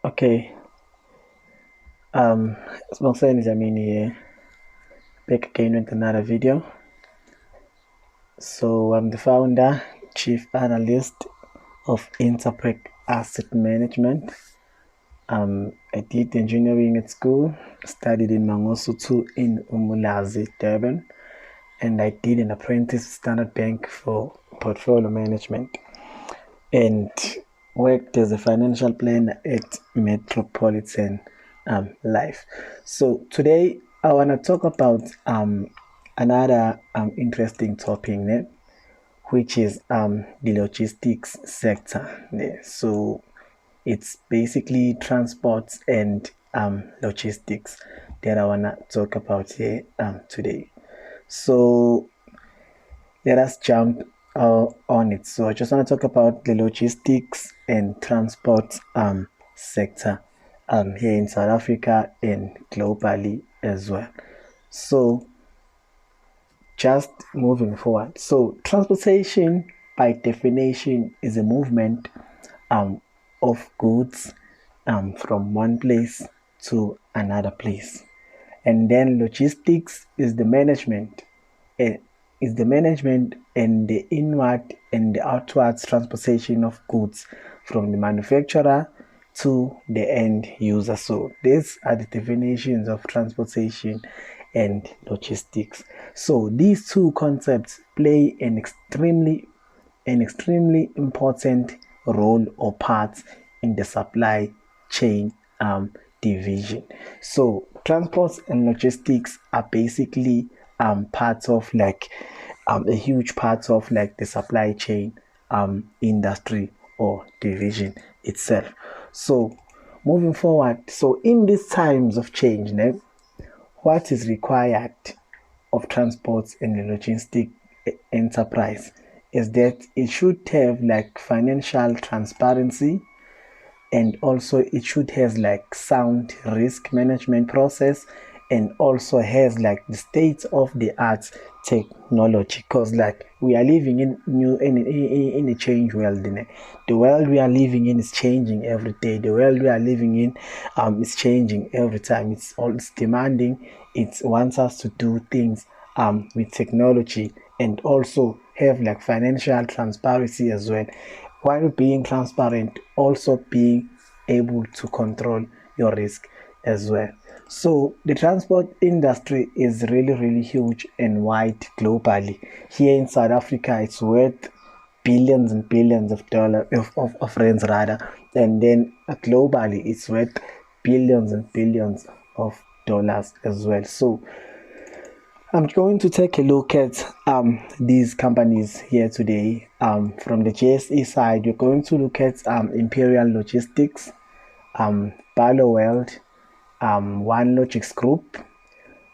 Okay, Smoke Jamini here, back again with another video. So I'm the founder, chief analyst of Interprec Asset Management. I did engineering at school, studied in Mangosu 2 in Umulazi, Durban, and I did an apprentice at Standard Bank for portfolio management and worked as a financial planner at Metropolitan Life. So today I want to talk about another interesting topic, which is the logistics sector. So it's basically transport and logistics that I want to talk about here today. So let us jump on it. So I just want to talk about the logistics and transport sector here in South Africa and globally as well. So just moving forward. So transportation by definition is a movement of goods from one place to another place. And then logistics is the management and the inward and the outwards transportation of goods from the manufacturer to the end user. So these are the definitions of transportation and logistics. So these two concepts play an extremely important role or part in the supply chain division. So transport and logistics are basically parts of a huge part of the supply chain industry or division itself. So moving forward, so in these times of change, what is required of transport and the logistic enterprise is that it should have financial transparency, and also it should have sound risk management process, and also has the state of the art technology, because we are living in a change world. The world we are living in is changing every day. The world we are living in is changing every time. It's demanding. It wants us to do things with technology, and also have financial transparency as well, while being transparent, also being able to control your risk as well. So the transport industry is really huge and wide globally. Here in South Africa, it's worth billions and billions of dollars of rands rather, and then globally it's worth billions and billions of dollars as well. So I'm going to take a look at these companies here today. From the JSE side, you're going to look at Imperial Logistics, Palo, One Logics Group,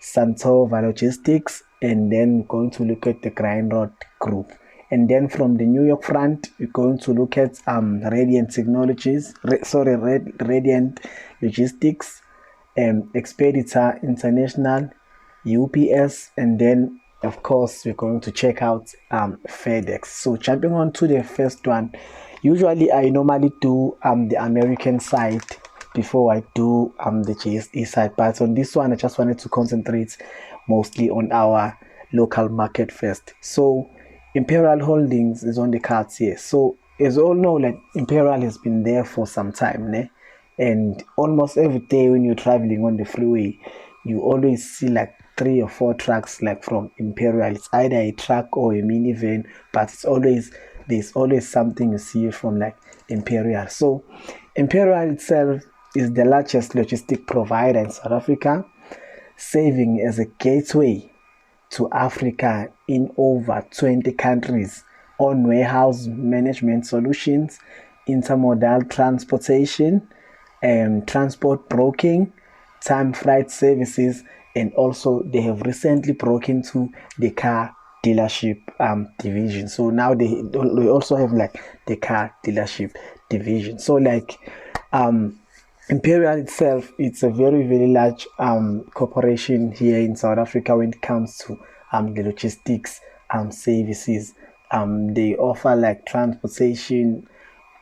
Santova Logistics, and then going to look at the Grindrod Group. And then from the New York front, we're going to look at Radiant Technologies, Radiant Logistics, Expeditor International, UPS, and then of course we're going to check out Fedex. So jumping on to the first one, usually I normally do the American side before I do the JSE side, but on this one I just wanted to concentrate mostly on our local market first. So Imperial Holdings is on the cards here. So as you all know, Imperial has been there for some time, and almost every day when you're traveling on the freeway, you always see 3 or 4 trucks from Imperial. It's either a truck or a minivan, but there's always something you see from Imperial. So Imperial itself is the largest logistic provider in South Africa, serving as a gateway to Africa in over 20 countries on warehouse management solutions, intermodal transportation, transport broking, time flight services, and also they have recently broken into the car dealership division. So now they also have the car dealership division. So Imperial itself, it's a very large corporation here in South Africa when it comes to the logistics services. They offer transportation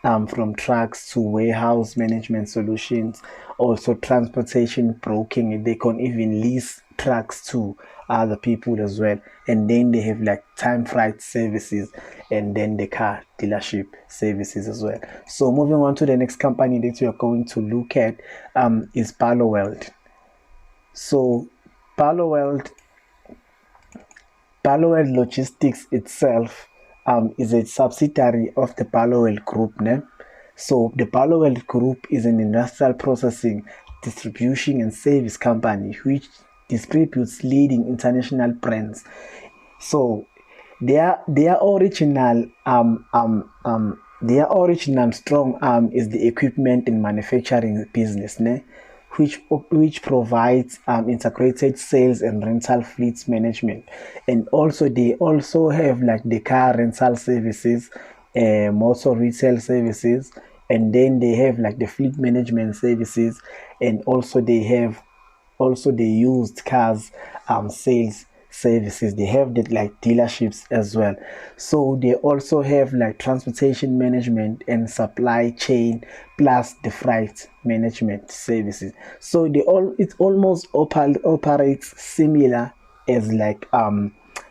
from trucks to warehouse management solutions, also transportation broking. They can even lease trucks to other people as well. And then they have like time freight services and then the car dealership services as well. So moving on to the next company that we are going to look at is Palo. So Palo Logistics itself is a subsidiary of the Palo Group. Ne? So the Palo Group is an industrial processing, distribution and service company which distributes leading international brands. So their original strong arm is the equipment and manufacturing business, ne? which provides integrated sales and rental fleets management, and also they also have like the car rental services, motor retail services, and then they have like the fleet management services, and also the used cars sales services. They have that like dealerships as well. So they also have like transportation management and supply chain plus the freight management services. So it almost operates similar as like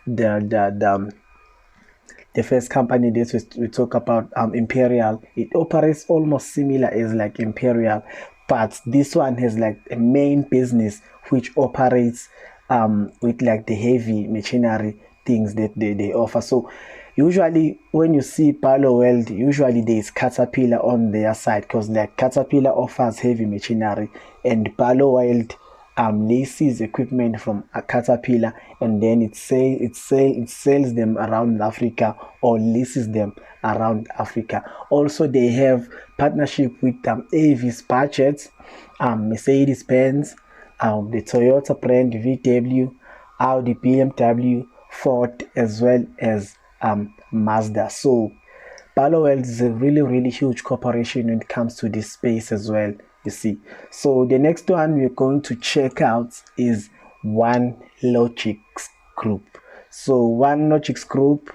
the first company that we talk about, Imperial. It operates almost similar as like Imperial, but this one has like a main business which operates with like the heavy machinery things that they offer. So usually when you see Palo Weld, usually there is Caterpillar on their side because like Caterpillar offers heavy machinery and Palo Weld leases equipment from a Caterpillar, and then it sells them around Africa or leases them around Africa. Also, they have partnership with Avis Budgets, Mercedes Benz, the Toyota brand VW, Audi, BMW, Ford, as well as Mazda. So Palo Alto is a really huge corporation when it comes to this space as well, you see. So the next one we're going to check out is One Logics Group. So One Logics Group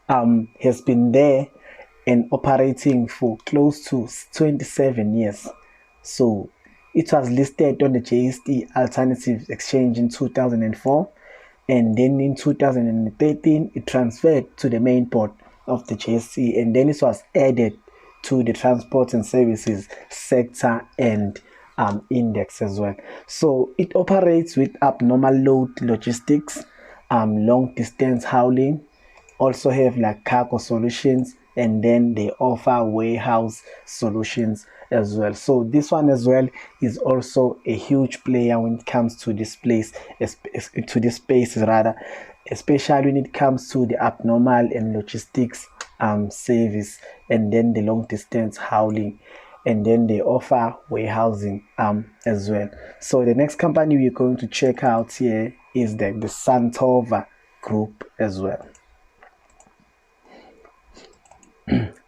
has been there and operating for close to 27 years. So it was listed on the JSE Alternative Exchange in 2004, and then in 2013 it transferred to the main board of the JSE, and then it was added to the transport and services sector and index as well. So it operates with abnormal load logistics, long distance hauling, also have like cargo solutions, and then they offer warehouse solutions as well. So this one as well is also a huge player when it comes to this place, to this space rather, especially when it comes to the abnormal and logistics service, and then the long distance hauling, and then they offer warehousing as well. So the next company we're going to check out here is the Santova Group as well.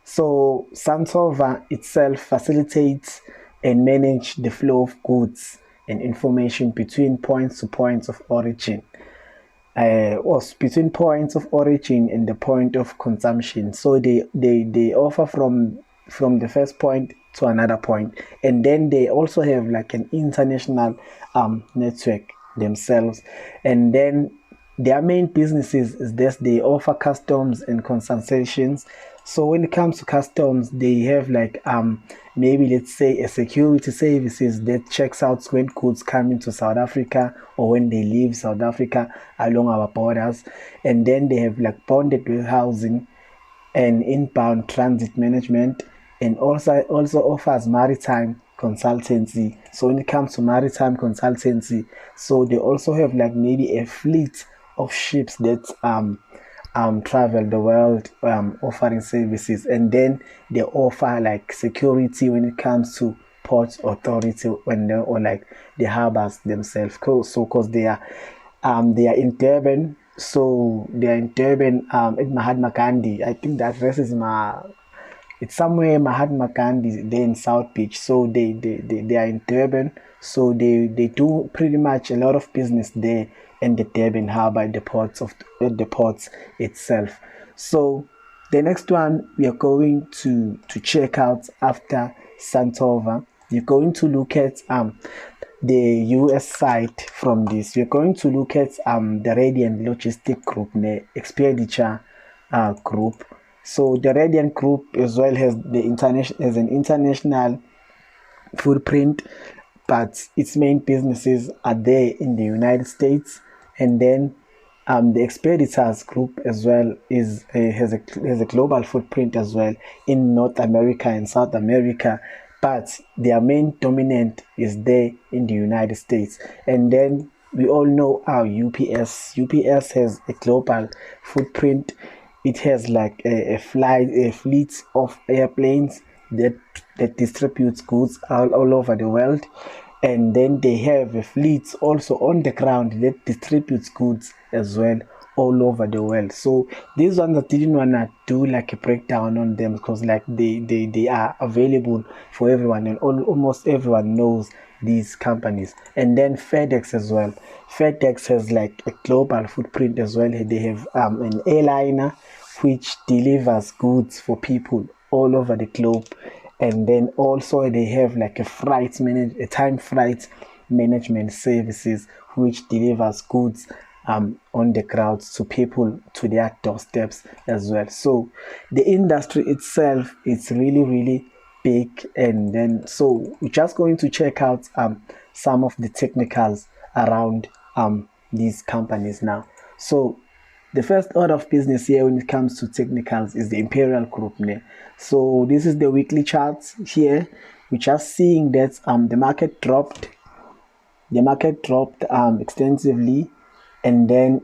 So Santova itself facilitates and manage the flow of goods and information between points to points of origin. Was between points of origin and the point of consumption. So they offer from the first point to another point, and then they also have like an international network themselves, and then their main businesses is this: they offer customs and consultations. So when it comes to customs, they have like maybe let's say a security services that checks out when goods come into South Africa or when they leave South Africa along our borders, and then they have like bonded warehousing and inbound transit management, and also offers maritime consultancy. So when it comes to maritime consultancy, so they also have like maybe a fleet of ships that travel the world offering services, and then they offer like security when it comes to port authority when they, or like the harbors themselves. So because they are in Durban, so they are in Durban at Mahatma Gandhi. I think that address is it's somewhere Mahatma Gandhi there in South Beach. So they are in Durban. So they do pretty much a lot of business there in the Durban harbor, the ports itself. So The next one we are going to check out after Santova, we're going to look at the US side from this. We're going to look at the Radiant Logistic Group, the expenditure group. So the Radiant Group as well has an international footprint, but its main businesses are there in the United States. And then the Expeditors Group as well has a global footprint as well in North America and South America, but their main dominant is there in the United States. And then we all know how UPS has a global footprint. It has like a fleet of airplanes that distributes goods all over the world. And then they have a fleet also on the ground that distributes goods as well all over the world. So these ones I didn't want to do like a breakdown on them, because like they are available for everyone, and almost everyone knows these companies. And then Fedex as well. Fedex has like a global footprint as well. They have an airliner which delivers goods for people all over the globe. And then also they have like a time freight management services which delivers goods on the ground to people to their doorsteps as well. So the industry itself is really big. And then so we're just going to check out some of the technicals around these companies now. So the first order of business here when it comes to technicals is the Imperial Group. So this is the weekly charts here. We're just seeing that the market dropped. The market dropped extensively, and then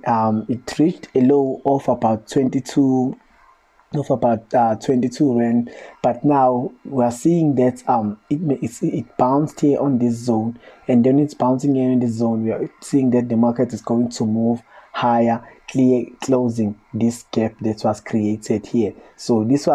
it reached a low of about 22 rand, but now we are seeing that it bounced here on this zone, and then it's bouncing here in this zone. We are seeing that the market is going to move higher, closing this gap that was created here. So it's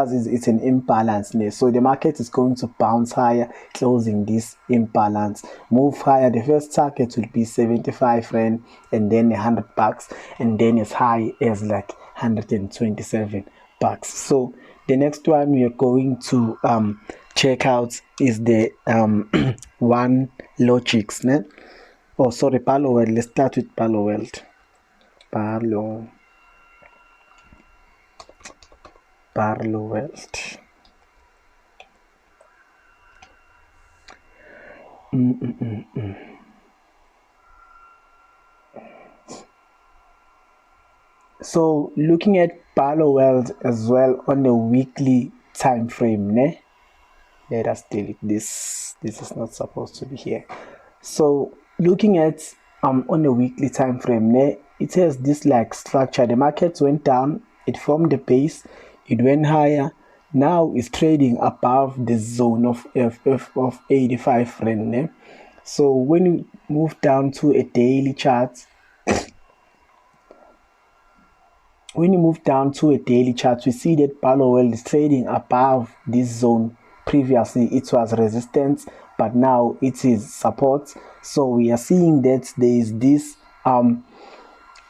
an imbalance there. So the market is going to bounce higher, closing this imbalance, move higher. The first target will be 75 rand, and then $100, and then as high as like 127 bucks. So the next one we are going to check out is the One Logics. Oh, sorry, Palo World. Let's start with Palo World. Palo World. So looking at Palo World as well on the weekly time frame, let us delete this. This is not supposed to be here. So looking at on the weekly time frame, it has this like structure. The market went down, it formed a base, it went higher. Now it's trading above the zone of 85 rand. So when you move down to a daily chart, we see that Palo World is trading above this zone. Previously it was resistance, but now it is support. So we are seeing that there is this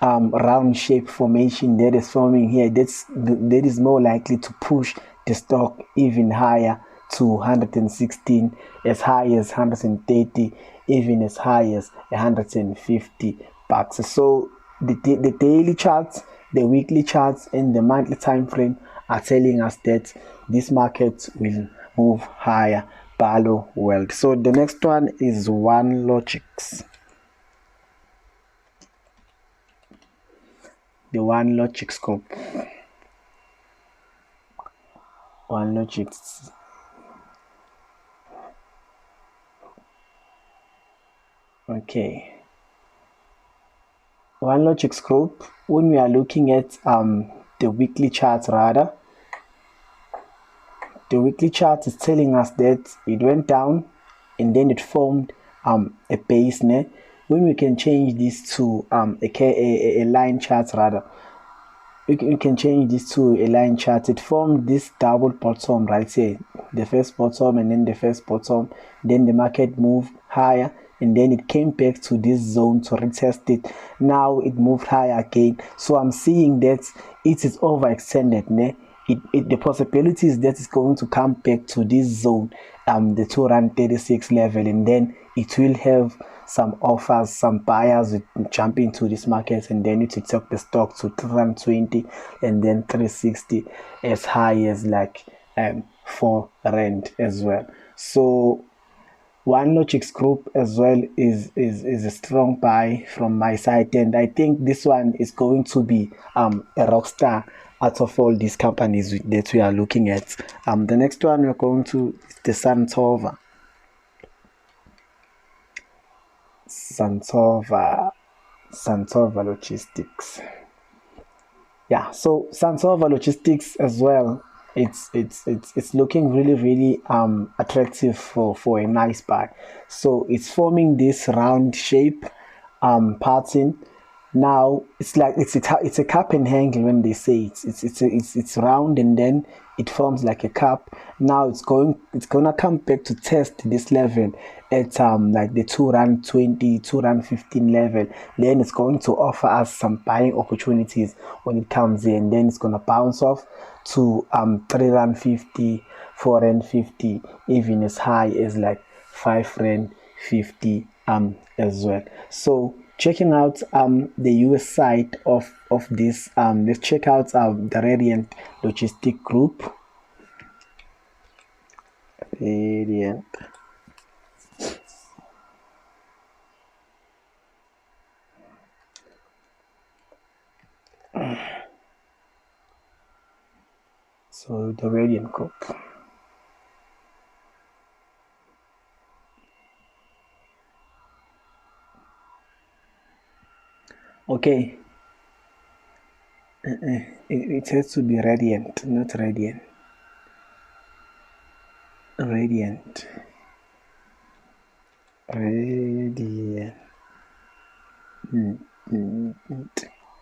round shape formation that is forming here. That is more likely to push the stock even higher to 116, as high as 130, even as high as 150 bucks. So the daily charts, the weekly charts, and the monthly time frame are telling us that this market will move higher. Palo World. So the next one is One Logics. The One Logics Group. One Logics. Okay. One Logics Group. When we are looking at the weekly chart, rather, the weekly chart is telling us that it went down and then it formed a base. When we can change this to a line chart, rather, we can change this to a line chart. It formed this double bottom right here, the first bottom and then the first bottom. Then the market moved higher, and then it came back to this zone to retest it. Now it moved higher again. So I'm seeing that it is overextended. the possibility is that it's going to come back to this zone, the 236 level, and then it will have some offers, some buyers will jump into this market, and then it will take the stock to 320 and then 360, as high as like 4 rand as well. So One Logics Group as well is a strong buy from my side, and I think this one is going to be a rock star out of all these companies that we are looking at. The next one we're going to is the Santova Logistics. Yeah, so Santova Logistics as well. It's looking really attractive for a nice buy. So it's forming this round shape pattern. Now it's like it's a cup and handle when they say it's round, and then it forms like a cup. Now it's gonna come back to test this level at like the 2 rand 20, 2 rand 15 level. Then it's going to offer us some buying opportunities when it comes in. Then it's gonna bounce off to 3 rand 50, 4 rand 50, even as high as like 5 rand 50 as well. So checking out the US side of this, let's check out the Radiant Logistic Group. Radiant. So the Radiant Group. Okay. It has to be Radiant, not Radiant. Radiant.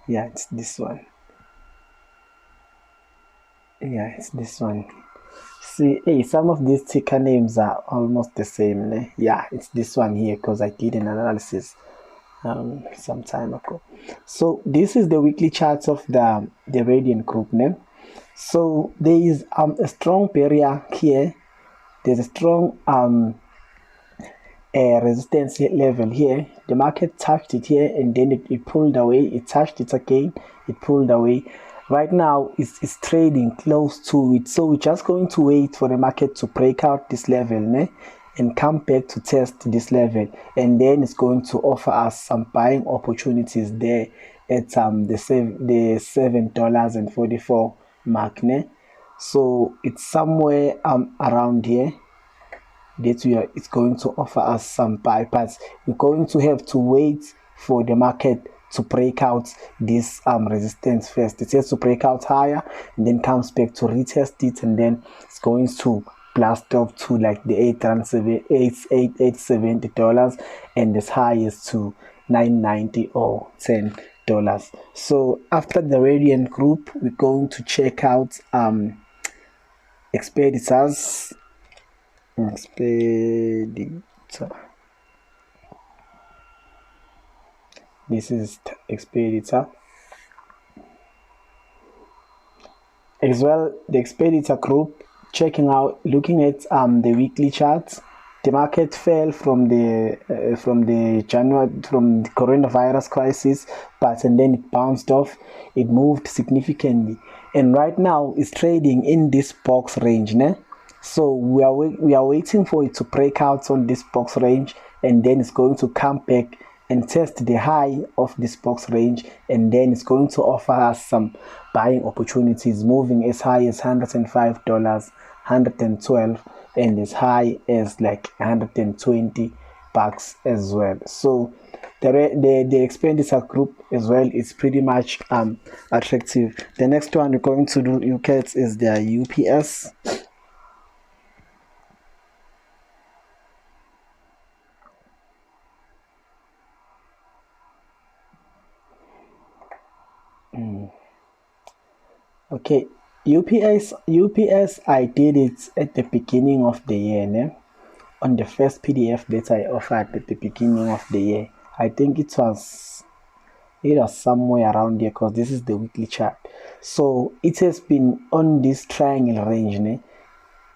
Yeah, it's this one. Yeah, it's this one. See, hey, some of these ticker names are almost the same. Ne? Yeah, it's this one here because I did an analysis some time ago. So this is the weekly charts of the Radiant Group name. So there is a strong barrier here. There's a strong resistance level here. The market touched it here, and then it pulled away. It touched it again. It pulled away. Right now it's trading close to it, so we're just going to wait for the market to break out this level, ne? And come back to test this level, and then it's going to offer us some buying opportunities there at the $7.44 mark, ne? So it's somewhere around here that it's going to offer us some buy, but we're going to have to wait for the market to break out this resistance first. It has to break out higher, and then comes back to retest it, and then it's going to blast up to like the $870 and as high as to $9.90 or $10. So after the Radiant Group, we're going to check out Expeditors. This is Expeditor. As well, the Expeditor Group, looking at the weekly charts. The market fell from the coronavirus crisis, and then it bounced off. It moved significantly, and right now it's trading in this box range, ne? So we are waiting for it to break out on this box range, and then it's going to come back and test the high of this box range, and then it's going to offer us some buying opportunities, moving as high as $105, $112, and as high as like $120 as well. So the Expenditure Group as well is pretty much attractive. The next one we're going to look at is the UPS. Okay, UPS, I did it at the beginning of the year, ne? On the first PDF that I offered at the beginning of the year. I think it was It was somewhere around here because this is the weekly chart. So it has been on this triangle range, né?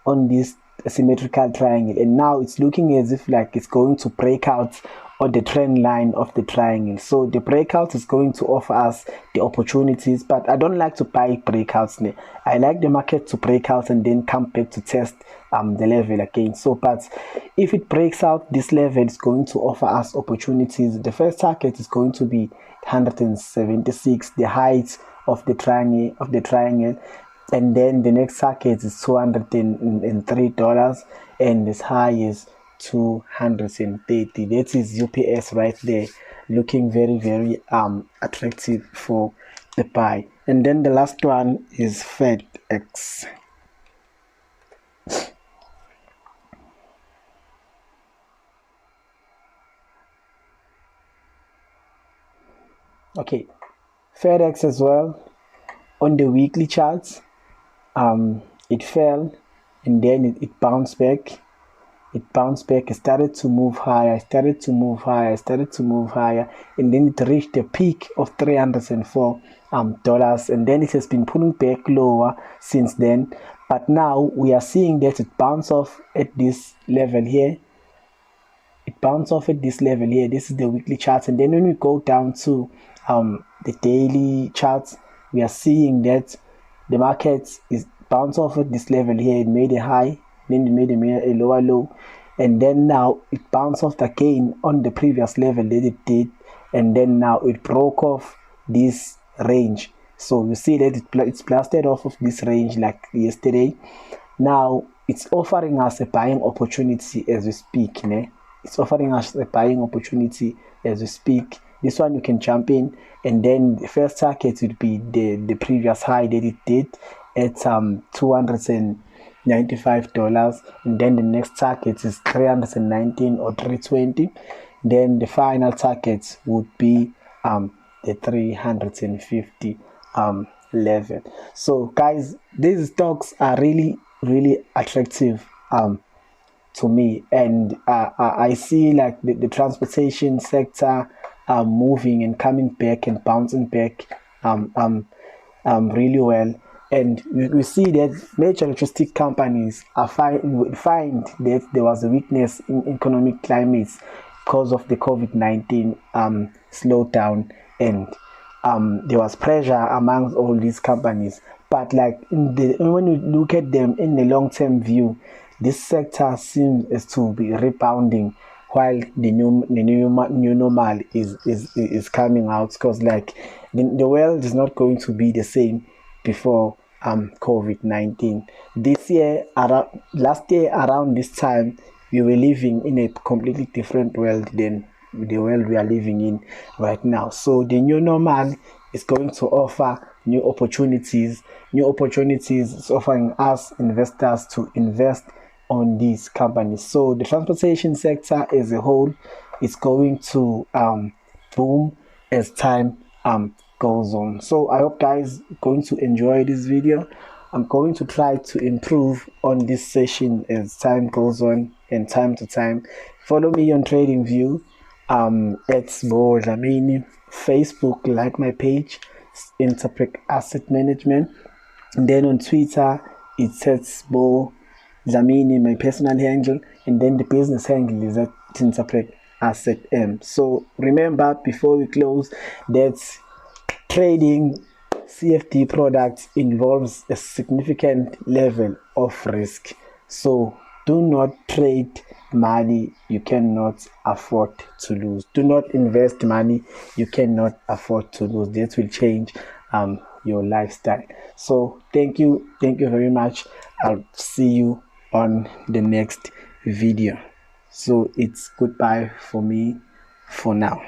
On this symmetrical triangle, and now it's looking as if like it's going to break out on the trend line of the triangle. So the breakout is going to offer us the opportunities, but I don't like to buy breakouts. Né? I like the market to break out and then come back to test the level again. So but if it breaks out this level, it's going to offer us opportunities. The first target is going to be 176, the height of the triangle, and then the next target is $203, and as high as 230. That is UPS right there, looking very, very attractive for the buy. And then the last one is Fedex. Okay, Fedex as well. On the weekly charts, it fell, and then it bounced back. It started to move higher, and then it reached the peak of $304, and then it has been pulling back lower since then. But now we are seeing that it bounced off at this level here. This is the weekly chart, and then when we go down to the daily charts, we are seeing that the market is bounced off at this level here. It made a high, then it made a lower low, and then now it bounced off again on the previous level that it did, and then now it broke off this range. So you see that it's blasted off of this range like yesterday. Now it's offering us a buying opportunity as we speak. It's offering us a buying opportunity as we speak. This one you can jump in, and then the first target would be the previous high that it did at $295, and then the next target is 319 or 320. Then the final target would be the 350 level. So guys, these stocks are really, really attractive to me, and I see like the transportation sector moving and coming back and bouncing back really well. And we see that major logistic companies are find that there was a weakness in economic climates because of the COVID-19 slowdown, and there was pressure amongst all these companies. But like when you look at them in the long-term view, this sector seems to be rebounding, while the new normal is coming out, because like the world is not going to be the same before COVID-19. Last year around this time, we were living in a completely different world than the world we are living in right now. So the new normal is going to offer new opportunities. It's offering us investors to invest on these companies. So the transportation sector as a whole is going to boom as time goes on. So I hope guys are going to enjoy this video. I'm going to try to improve on this session as time goes on, and time to time. Follow me on TradingView at Bo Dlamini. Facebook, like my page, Interpret Asset Management. And then on Twitter, it says Bo Dlamini, my personal handle, and then the business handle is at Interpret Asset M. So remember, before we close, that trading CFD products involves a significant level of risk. So do not trade money you cannot afford to lose. Do not invest money you cannot afford to lose. That will change your lifestyle. So thank you very much. I'll see you on the next video. So it's goodbye for me for now.